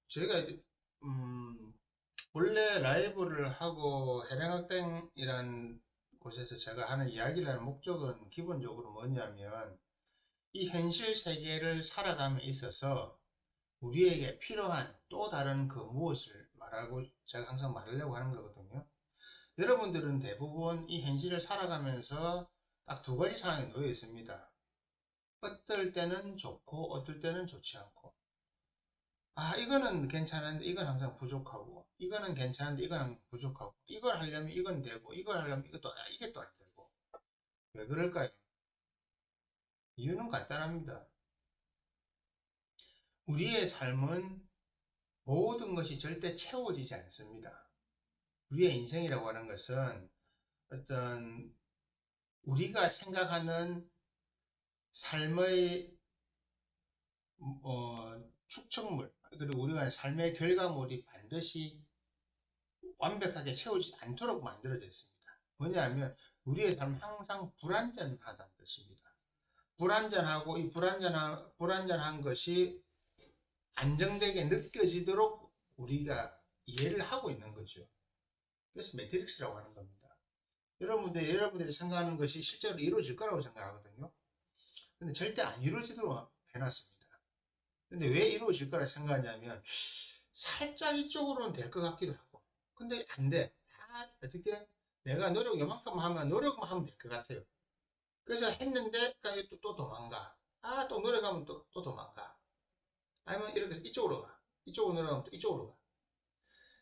제가 원래 라이브를 하고 해령학당이란 곳에서 제가 하는 이야기를 하는 목적은 기본적으로 뭐냐면 이 현실 세계를 살아감에 있어서 우리에게 필요한 또 다른 그 무엇을 말하고 제가 항상 말하려고 하는 거거든요. 여러분들은 대부분 이 현실을 살아가면서 딱 두 가지 상황에 놓여 있습니다. 어떨 때는 좋고 어떨 때는 좋지 않고, 아, 이거는 괜찮은데 이건 항상 부족하고, 이거는 괜찮은데 이건 항상 부족하고, 이걸 하려면 이건 되고, 이걸 하려면 이게 또 안 되고. 왜 그럴까요? 이유는 간단합니다. 우리의 삶은 모든 것이 절대 채워지지 않습니다. 우리의 인생이라고 하는 것은 어떤 우리가 생각하는 삶의 축적물, 그리고 우리가 삶의 결과물이 반드시 완벽하게 채우지 않도록 만들어져 있습니다. 뭐냐면 우리의 삶은 항상 불완전하다는 뜻입니다. 불완전하고 이 불완전한 것이 안정되게 느껴지도록 우리가 이해를 하고 있는 거죠. 그래서 매트릭스라고 하는 겁니다. 여러분들이 생각하는 것이 실제로 이루어질 거라고 생각하거든요. 근데 절대 안 이루어지도록 해놨습니다. 근데 왜 이루어질 거라 생각하냐면 살짝 이쪽으로는 될 것 같기도 하고, 근데 안 돼. 어떻게 내가 노력 요만큼 하면 노력만 하면 될 것 같아요. 그래서 했는데 또 도망가. 또 노력하면 또 도망가. 아니면 이렇게 해서 이쪽으로 가. 이쪽으로 노력하면 또 이쪽으로 가.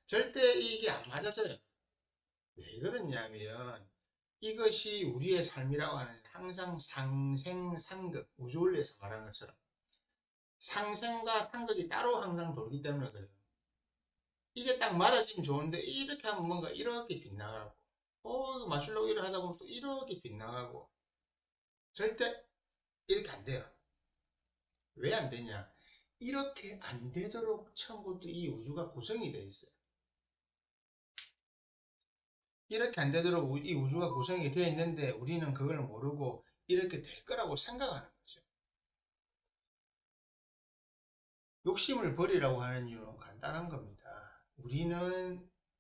절대 이게 안 맞아져요. 왜 그러냐면 이것이 우리의 삶이라고 하는 항상 상생상극, 우주원리에서 말하는 것처럼 상생과 상극이 따로 항상 돌기 때문에 그래요. 이게 딱 맞아지면 좋은데 이렇게 하면 뭔가 이렇게 빗나가고, 이거 마술로 이렇게 하다 보면 또 이렇게 빗나가고, 절대 이렇게 안 돼요. 왜 안 되냐? 이렇게 안 되도록 처음부터 이 우주가 구성이 되어 있어요. 이렇게 안 되도록 이 우주가 구성이 되어 있는데 우리는 그걸 모르고 이렇게 될 거라고 생각하는 거죠. 욕심을 버리라고 하는 이유는 간단한 겁니다.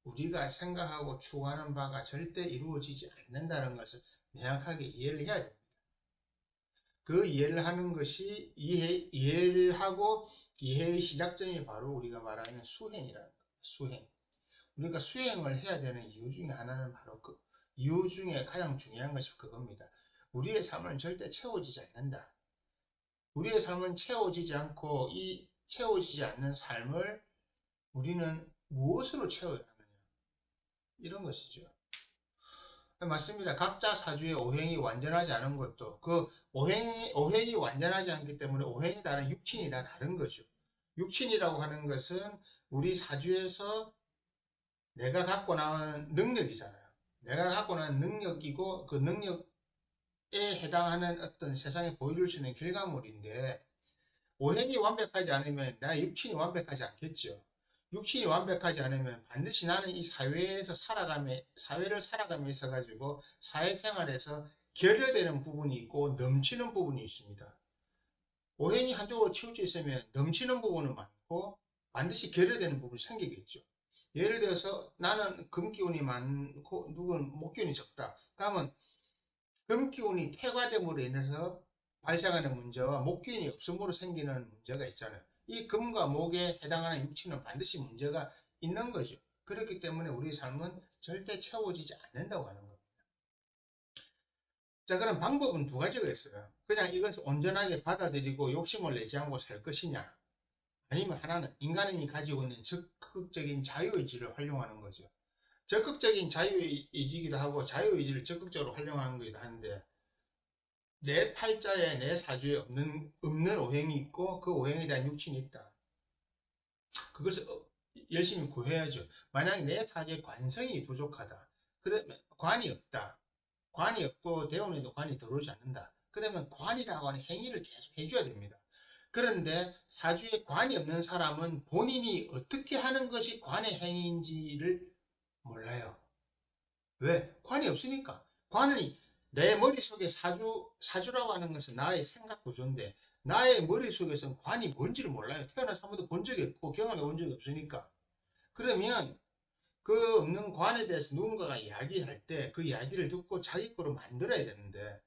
우리가 생각하고 추구하는 바가 절대 이루어지지 않는다는 것을 명확하게 이해를 해야 됩니다. 그 이해를 하는 것이 이해를 하고 이해의 시작점이 바로 우리가 말하는 수행이라는 겁니다. 수행. 우리가 수행을 해야 되는 이유 중에 하나는 바로 그 이유 중에 가장 중요한 것이 그겁니다. 우리의 삶은 절대 채워지지 않는다. 우리의 삶은 채워지지 않고 이 채워지지 않는 삶을 우리는 무엇으로 채워야 하느냐? 이런 것이죠. 맞습니다. 각자 사주의 오행이 완전하지 않은 것도 그 오행이 완전하지 않기 때문에 오행이 다른 육친이 다 다른 거죠. 육친이라고 하는 것은 우리 사주에서 내가 갖고 나오는 능력이잖아요. 내가 갖고 나는 능력이고 그 능력에 해당하는 어떤 세상에 보여줄 수 있는 결과물인데 오행이 완벽하지 않으면 나의 육친이 완벽하지 않겠죠. 육신이 완벽하지 않으면 반드시 나는 이 사회를 살아감에 있어 가지고 사회생활에서 결여되는 부분이 있고 넘치는 부분이 있습니다. 오행이 한쪽으로 치우쳐 있으면 넘치는 부분은 많고 반드시 결여되는 부분이 생기겠죠. 예를 들어서 나는 금기운이 많고 누구는 목기운이 적다. 그러면 금기운이 퇴과됨으로 인해서 발생하는 문제와 목기운이 없음으로 생기는 문제가 있잖아요. 이 금과 목에 해당하는 육체는 반드시 문제가 있는 거죠. 그렇기 때문에 우리 삶은 절대 채워지지 않는다고 하는 겁니다. 자, 그럼 방법은 두 가지가 있어요. 그냥 이것을 온전하게 받아들이고 욕심을 내지 않고 살 것이냐, 아니면 하나는 인간이 가지고 있는 적극적인 자유의지를 활용하는 거죠. 적극적인 자유의지이기도 하고 자유의지를 적극적으로 활용하는 거기도 한데 내 팔자에 내 사주에 없는 오행이 있고 그 오행에 대한 육친이 있다. 그것을 열심히 구해야죠. 만약 내 사주에 관성이 부족하다. 그러면 관이 없다. 관이 없고 대운에도 관이 들어오지 않는다. 그러면 관이라고 하는 행위를 계속 해줘야 됩니다. 그런데 사주에 관이 없는 사람은 본인이 어떻게 하는 것이 관의 행위인지를 몰라요. 왜? 관이 없으니까. 관이 내 머릿속에 사주라고 하는 것은 나의 생각 구조인데 나의 머릿속에서는 관이 뭔지를 몰라요. 태어나서 한 번도 본 적이 없고 경험해 본 적이 없으니까. 그러면 그 없는 관에 대해서 누군가가 이야기할 때 그 이야기를 듣고 자기 거로 만들어야 되는데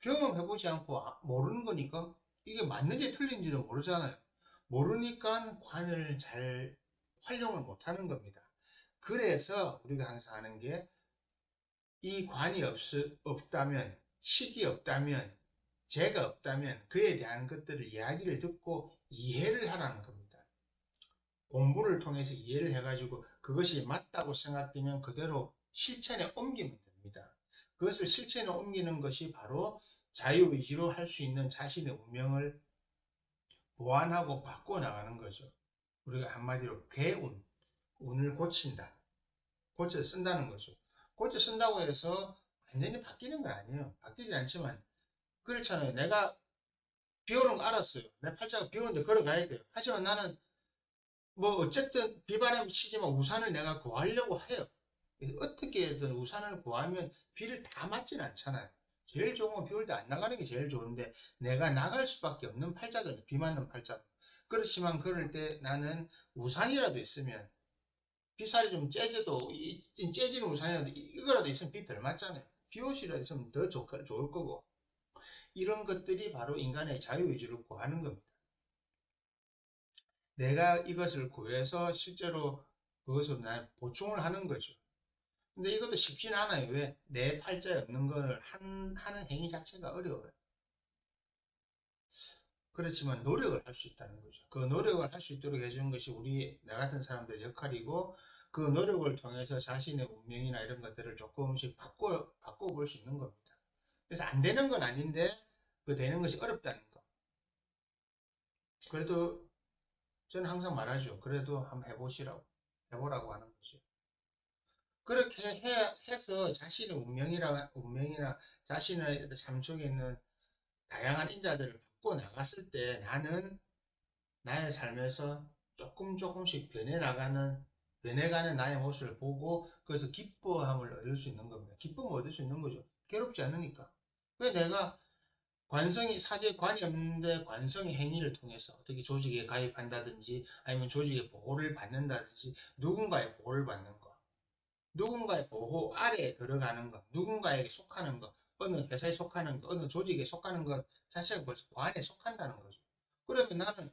경험해보지 않고 모르는 거니까 이게 맞는지 틀린지도 모르잖아요. 모르니까 관을 잘 활용을 못하는 겁니다. 그래서 우리가 항상 하는 게 이 관이 없다면, 식이 없다면, 죄가 없다면 그에 대한 것들을 이야기를 듣고 이해를 하라는 겁니다. 공부를 통해서 이해를 해가지고 그것이 맞다고 생각되면 그대로 실천에 옮기면 됩니다. 그것을 실천에 옮기는 것이 바로 자유의지로 할 수 있는 자신의 운명을 보완하고 바꿔 나가는 거죠. 우리가 한마디로 괴운, 운을 고친다. 고쳐 쓴다는 거죠. 고쳐 쓴다고 해서 완전히 바뀌는 건 아니에요. 바뀌지 않지만 그렇잖아요. 내가 비 오는 거 알았어요. 내 팔자가 비 오는데 걸어가야 돼요. 하지만 나는 뭐 어쨌든 비바람이 치지만 우산을 내가 구하려고 해요. 어떻게든 우산을 구하면 비를 다 맞지는 않잖아요. 제일 좋은 건 비 올 때 안 나가는 게 제일 좋은데 내가 나갈 수밖에 없는 팔자잖아요. 비 맞는 팔자. 그렇지만 그럴 때 나는 우산이라도 있으면 비살이 좀 째져도 째지는 우산이라도 이거라도 있으면 비 덜 맞잖아요. 비옷이라도 있으면 더 좋을 거고 이런 것들이 바로 인간의 자유의지를 구하는 겁니다. 내가 이것을 구해서 실제로 그것을 나 보충을 하는 거죠. 근데 이것도 쉽진 않아요. 왜? 내 팔자에 없는 걸 하는 행위 자체가 어려워요. 그렇지만 노력을 할 수 있다는 거죠. 그 노력을 할 수 있도록 해주는 것이 우리, 나 같은 사람들의 역할이고, 그 노력을 통해서 자신의 운명이나 이런 것들을 조금씩 바꿔볼 수 있는 겁니다. 그래서 안 되는 건 아닌데, 그 되는 것이 어렵다는 거. 그래도 저는 항상 말하죠. 그래도 한번 해보시라고. 해보라고 하는 거죠. 그렇게 해서 자신의 운명이나 자신의 삶 속에 있는 다양한 인자들을 바꿔 나갔을 때 나는 나의 삶에서 조금씩 변해가는 나의 모습을 보고 그래서 기뻐함을 얻을 수 있는 겁니다. 기쁨을 얻을 수 있는 거죠. 괴롭지 않으니까. 왜 내가 사제 관이 없는데 관성의 행위를 통해서 어떻게 조직에 가입한다든지 아니면 조직의 보호를 받는다든지 누군가의 보호를 받는 거. 누군가의 보호 아래에 들어가는 것, 누군가에게 속하는 것, 어느 회사에 속하는 것, 어느 조직에 속하는 것 자체가 벌써 관에 속한다는 거죠. 그러면 나는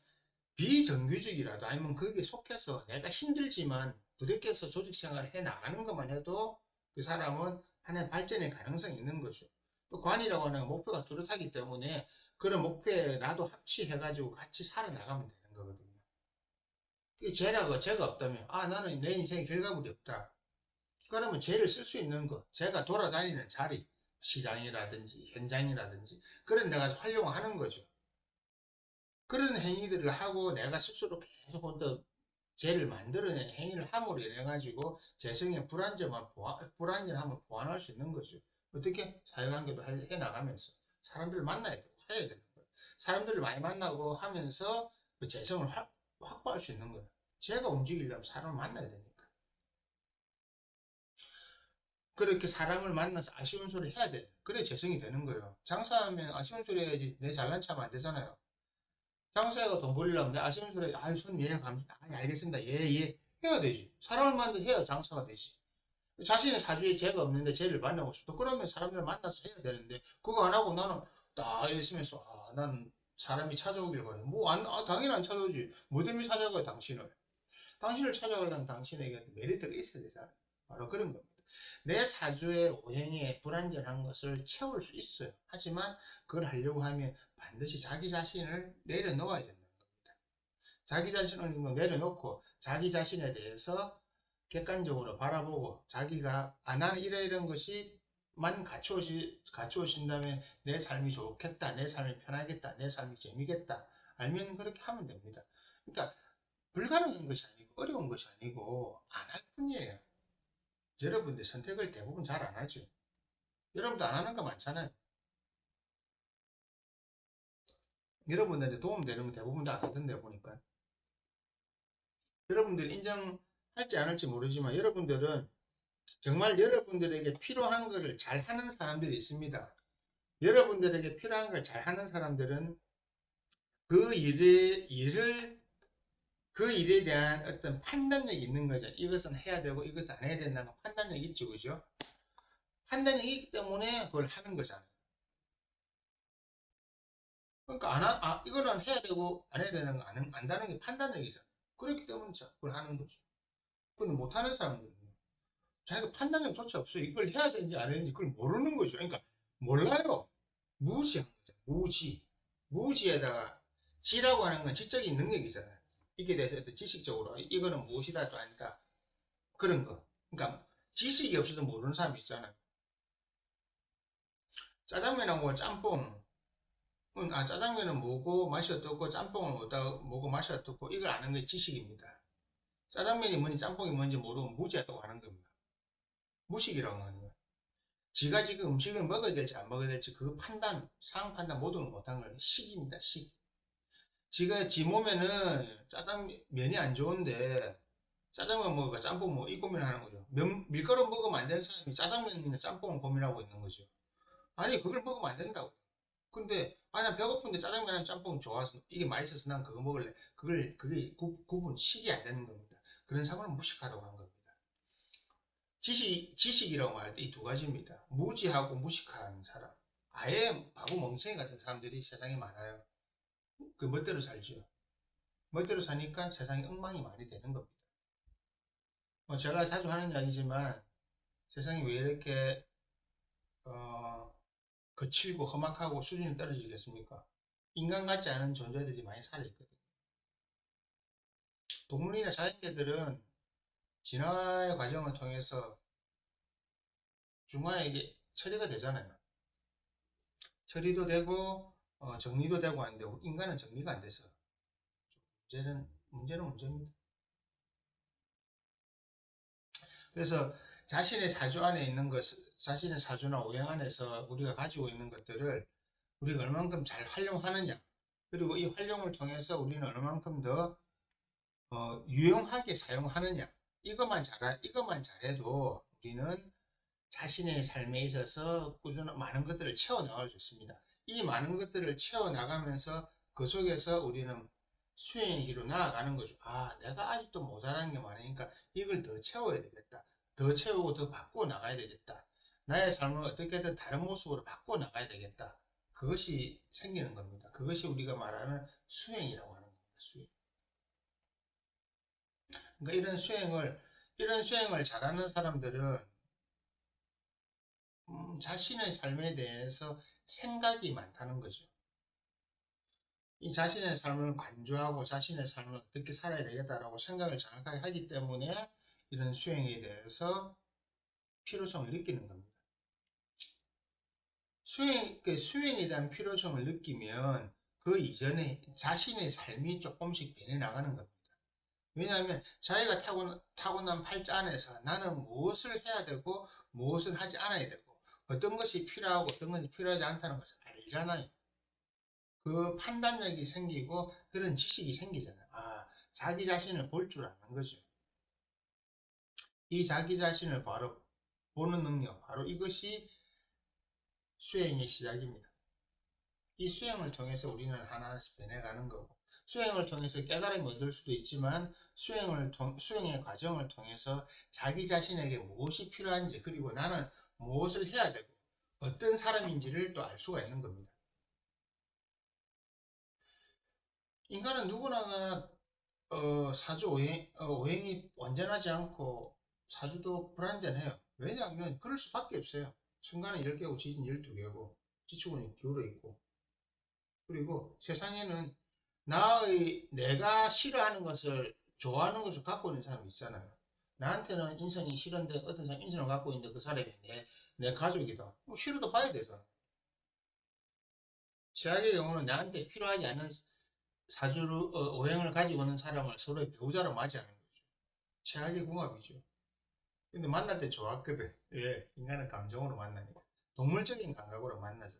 비정규직이라도 아니면 거기에 속해서 내가 힘들지만 부대껴서 조직 생활을 해 나가는 것만 해도 그 사람은 하나의 발전의 가능성이 있는 거죠. 또 관이라고 하는 목표가 뚜렷하기 때문에 그런 목표에 나도 합치해가지고 같이 살아나가면 되는 거거든요. 그 죄가 없다면, 나는 내 인생에 결과물이 없다. 그러면 죄를 쓸 수 있는 것, 제가 돌아다니는 자리, 시장이라든지 현장이라든지 그런 데 가서 활용하는 거죠. 그런 행위들을 하고 내가 스스로 계속 더 죄를 만들어낸 행위를 함으로 인해 가지고 재성의 불안전함을 보완할 수 있는 거죠. 어떻게 사회관계도 해 나가면서 사람들을 만나야 되고 해야 되는 거예요. 사람들을 많이 만나고 하면서 그 재성을 확보할 수 있는 거예요. 죄가 움직이려면 사람을 만나야 되니까. 그렇게 사람을 만나서 아쉬운 소리 해야 돼. 그래 재성이 되는 거예요. 장사하면 아쉬운 소리 해야지 내 잘난 척하면 안 되잖아요. 장사해가 돈 벌려면 내 아쉬운 소리 아유 손님 예 알겠습니다. 예 해야 되지. 사람을 만나서 해야 장사가 되지. 자신의 사주에 죄가 없는데 죄를 만나고 싶다. 그러면 사람들을 만나서 해야 되는데 그거 안 하고 나는 딱 있으면서 난 사람이 찾아오길 바래. 당연히 안 찾아오지. 뭐 때문에 찾아가요 당신을. 당신을 찾아가려면 당신에게 메리트가 있어야 되잖아요. 바로 그런 겁니다. 내 사주의 오행에 불완전한 것을 채울 수 있어요. 하지만 그걸 하려고 하면 반드시 자기 자신을 내려놓아야 된다는 겁니다. 자기 자신을 내려놓고 자기 자신에 대해서 객관적으로 바라보고 자기가 나는 이런 것이 만 갖추어진다면 내 삶이 좋겠다, 내 삶이 편하겠다, 내 삶이 재미겠다 알면 그렇게 하면 됩니다. 그러니까 불가능한 것이 아니고 어려운 것이 아니고 안 할 뿐이에요. 여러분들 선택을 대부분 잘 안 하죠. 여러분도 안 하는 거 많잖아요. 여러분들한테 도움되는 거 대부분 다 안 하던데 보니까. 여러분들 인정할지 안 할지 모르지만 여러분들은 정말 여러분들에게 필요한 것을 잘 하는 사람들이 있습니다. 여러분들에게 필요한 걸 잘 하는 사람들은 그 그 일에 대한 어떤 판단력이 있는 거죠. 이것은 해야 되고 이것은 안 해야 된다는 판단력이 있죠. 그죠? 판단력이 있기 때문에 그걸 하는 거잖아요. 그러니까 이거는 해야 되고 안 해야 되는 거 안다는 게 판단력이잖아요. 그렇기 때문에 그걸 하는 거죠. 근데 못하는 사람들은 자기가 판단력조차 없어요. 이걸 해야 되는지 안 해야 되는지 그걸 모르는 거죠. 그러니까 몰라요. 무지한 거죠. 무지에다가 지라고 하는 건 지적인 능력이잖아요. 이게 대해서 어떤 지식적으로 이거는 무엇이다 또 아니다. 그런 거. 그러니까 지식이 없어서 모르는 사람이 있잖아요. 짜장면하고 짬뽕. 짜장면은 뭐고 맛이 어떻고 짬뽕은 뭐고 맛이 어떻고 이걸 아는 게 지식입니다. 짜장면이 뭔지 짬뽕이 뭔지 모르면 무지하다고 하는 겁니다. 무식이라고 하는 거예요. 지가 지금 음식을 먹어야 될지 안 먹어야 될지 그 상황 판단 모든 걸 못한 걸 식입니다. 식. 지가 지 몸에는 짜장면이 안 좋은데 짜장면 먹을까 짬뽕 먹을까 이 고민을 하는 거죠. 밀가루 먹으면 안 되는 사람이 짜장면이나 짬뽕을 고민하고 있는 거죠. 아니 그걸 먹으면 안 된다고. 근데 난 배고픈데 짜장면이랑 짬뽕 좋아서 이게 맛있어서 난 그거 먹을래. 그게 구분 식이 안 되는 겁니다. 그런 사람은 무식하다고 하는 겁니다. 지식이라고 말할 때 이 두 가지입니다. 무지하고 무식한 사람. 아예 바보 멍청이 같은 사람들이 세상에 많아요. 그 멋대로 살죠. 멋대로 사니까 세상에 엉망이 많이 되는 겁니다. 제가 자주 하는 이야기지만 세상이 왜 이렇게 어, 거칠고 험악하고 수준이 떨어지겠습니까? 인간 같지 않은 존재들이 많이 살아있거든요. 동물이나 자연계들은 진화의 과정을 통해서 중간에 이게 처리가 되잖아요. 처리도 되고 정리도 되고 하는데 인간은 정리가 안 돼서 문제는 문제입니다. 그래서 자신의 사주 안에 있는 것, 자신의 사주나 오행 안에서 우리가 가지고 있는 것들을 우리가 얼만큼 잘 활용하느냐, 그리고 이 활용을 통해서 우리는 얼만큼 더 유용하게 사용하느냐, 이것만 잘해도 우리는 자신의 삶에 있어서 꾸준한 많은 것들을 채워나갈 수 있습니다. 이 많은 것들을 채워나가면서 그 속에서 우리는 수행의 길로 나아가는 거죠. 내가 아직도 모자란 게 많으니까 이걸 더 채워야 되겠다. 더 채우고 더 바꾸어 나가야 되겠다. 나의 삶을 어떻게든 다른 모습으로 바꾸어 나가야 되겠다. 그것이 생기는 겁니다. 그것이 우리가 말하는 수행이라고 하는 겁니다. 수행. 그러니까 이런 수행을 잘하는 사람들은 자신의 삶에 대해서 생각이 많다는 거죠. 이 자신의 삶을 관조하고 자신의 삶을 어떻게 살아야 되겠다라고 생각을 정확하게 하기 때문에 이런 수행에 대해서 필요성을 느끼는 겁니다. 수행에 대한 필요성을 느끼면 그 이전에 자신의 삶이 조금씩 변해 나가는 겁니다. 왜냐하면 자기가 타고난 팔자 안에서 나는 무엇을 해야 되고 무엇을 하지 않아야 되고 어떤 것이 필요하고 어떤 것이 필요하지 않다는 것을 알잖아요. 그 판단력이 생기고 그런 지식이 생기잖아요. 자기 자신을 볼 줄 아는 거죠. 이 자기 자신을 바로 보는 능력, 바로 이것이 수행의 시작입니다. 이 수행을 통해서 우리는 하나씩 변해가는 거고, 수행을 통해서 깨달음을 얻을 수도 있지만, 수행의 과정을 통해서 자기 자신에게 무엇이 필요한지, 그리고 나는 무엇을 해야 되고, 어떤 사람인지를 또 알 수가 있는 겁니다. 인간은 누구나 오행이 완전하지 않고 사주도 불완전해요. 왜냐하면 그럴 수밖에 없어요. 천간은 10개고 지진 12개고 지축은 기울어 있고 그리고 세상에는 내가 싫어하는 것을 좋아하는 것을 갖고 있는 사람이 있잖아요. 나한테는 인성이 싫은데 어떤 사람 인성을 갖고 있는데 그 사람이 내 가족이다. 싫어도 봐야 되잖아. 최악의 경우는 나한테 필요하지 않은 오행을 가지고 있는 사람을 서로의 배우자로 맞이하는 거죠. 최악의 궁합이죠. 근데 만날 때 좋았거든. 예, 인간은 감정으로 만나니까. 동물적인 감각으로 만나죠.